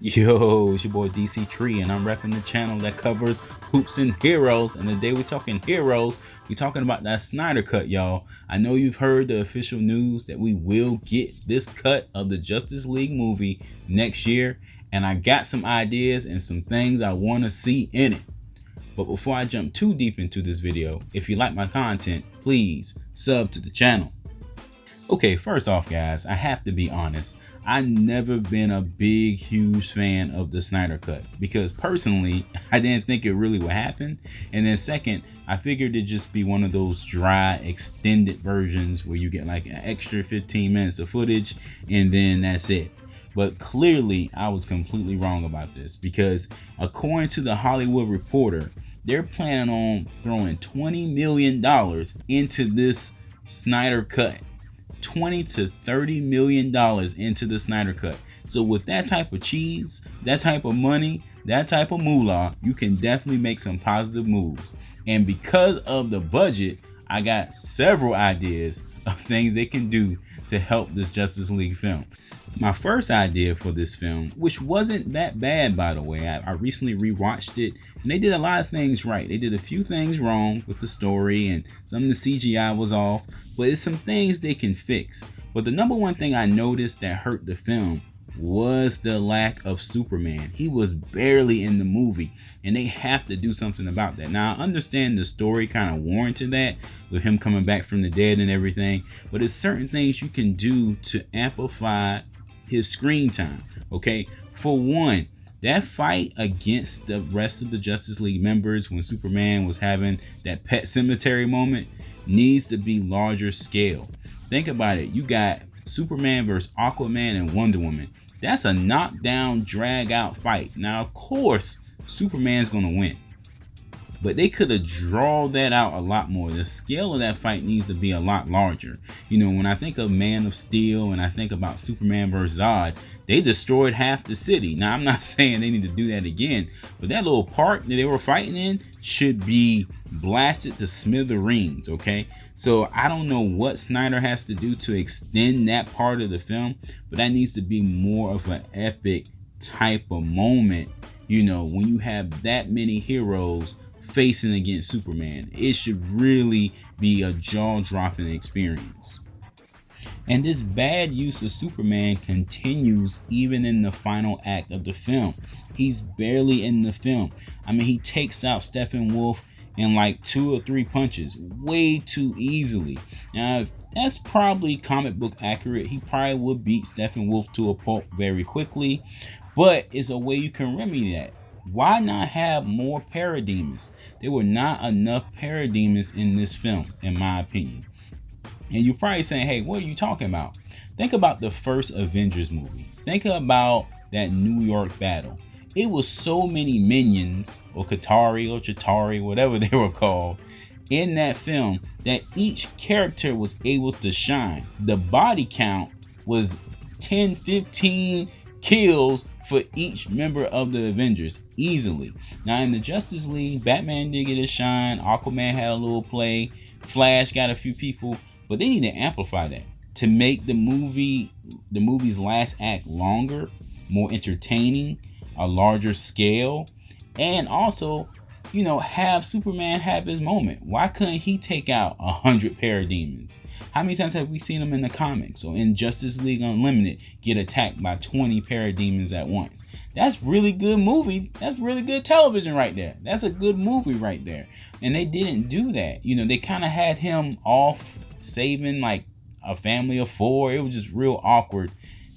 Yo, it's your boy Dctree, and I'm repping the channel that covers hoops and heroes. And today we're talking heroes. We're talking about that Snyder cut, y'all. I know you've heard the official news that we will get this cut of the Justice League movie next year. And I got some ideas and some things I want to see in it. But before I jump too deep into this video, if you like my content, please sub to the channel. Okay, first off, guys, I have to be honest. I've never been a big, huge fan of the Snyder cut because personally, I didn't think it really would happen. And then second, I figured it'd just be one of those dry, extended versions where you get like an extra 15 minutes of footage and then that's it. But clearly, I was completely wrong about this because according to the Hollywood Reporter, they're planning on throwing $20 million into this Snyder cut. $20 to $30 million into the Snyder cut. So with that type of cheese, that type of money, that type of moolah, you can definitely make some positive moves. And because of the budget, I got several ideas of things they can do to help this Justice League film. My first idea for this film, which wasn't that bad by the way, I recently rewatched it and they did a lot of things right. They did a few things wrong with the story and some of the CGI was off, but it's some things they can fix. But the number one thing I noticed that hurt the film was the lack of Superman. He was barely in the movie and they have to do something about that. Now I understand the story kind of warranted that with him coming back from the dead and everything, but there's certain things you can do to amplify his screen time. Okay, for one, that fight against the rest of the Justice League members when Superman was having that pet cemetery moment needs to be larger scale. Think about it. You got Superman versus Aquaman and Wonder Woman. That's a knockdown, drag out fight. Now, of course, Superman's gonna win, but they could have drawn that out a lot more. The scale of that fight needs to be a lot larger. You know, when I think of Man of Steel and I think about Superman vs. Zod, they destroyed half the city. Now, I'm not saying they need to do that again, but that little park that they were fighting in should be blasted to smithereens, okay? So I don't know what Snyder has to do to extend that part of the film, but that needs to be more of an epic type of moment. You know, when you have that many heroes facing against Superman, it should really be a jaw-dropping experience. And this bad use of Superman continues even in the final act of the film. He's barely in the film. I mean, he takes out Steppenwolf in like 2 or 3 punches way too easily. Now, if that's probably comic book accurate, he probably would beat Steppenwolf to a pulp very quickly, but it's a way you can remedy that. Why not have more parademons? There were not enough parademons in this film, in my opinion. And you're probably saying, hey, what are you talking about? Think about the first Avengers movie. Think about that New York battle. It was so many minions, or Chitauri, whatever they were called, in that film that each character was able to shine. The body count was 10, 15 kills for each member of the Avengers easily. Now in the Justice League, Batman did get his shine, Aquaman had a little play, Flash got a few people, but they need to amplify that to make the movie's last act longer, more entertaining, a larger scale, and also, you know, have Superman have his moment. Why couldn't he take out 100 parademons? How many times have we seen him in the comics or in Justice League Unlimited get attacked by 20 parademons at once? That's really good movie. That's really good television right there. That's a good movie right there. And they didn't do that. You know, they kind of had him off saving like a family of 4. It was just real awkward.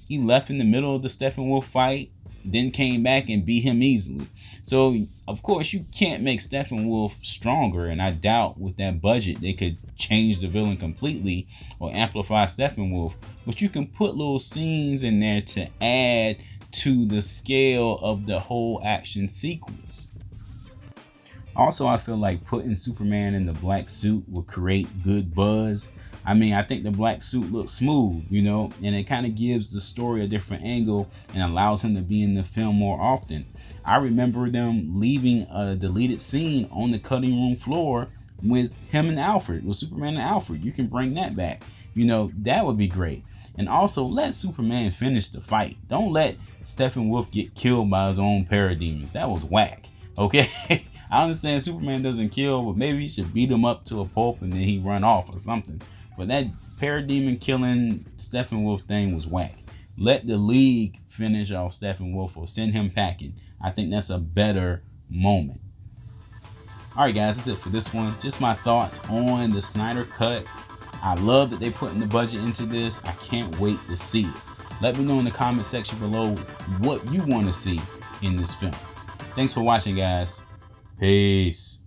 He left in the middle of the Steppenwolf fight, then came back and beat him easily. So of course you can't make Steppenwolf stronger, and I doubt with that budget they could change the villain completely or amplify Steppenwolf, but you can put little scenes in there to add to the scale of the whole action sequence. Also, I feel like putting Superman in the black suit will create good buzz. I mean, I think the black suit looks smooth, you know, and it kind of gives the story a different angle and allows him to be in the film more often. I remember them leaving a deleted scene on the cutting room floor with him and Alfred, with Superman and Alfred. You can bring that back. You know, that would be great. And also let Superman finish the fight. Don't let Steppenwolf get killed by his own parademons. That was whack. Okay. I understand Superman doesn't kill, but maybe he should beat him up to a pulp and then he run off or something. But that parademon killing Steppenwolf thing was whack. Let the League finish off Steppenwolf or send him packing. I think that's a better moment. Alright guys, that's it for this one. Just my thoughts on the Snyder Cut. I love that they putting the budget into this. I can't wait to see it. Let me know in the comment section below what you want to see in this film. Thanks for watching, guys. Peace.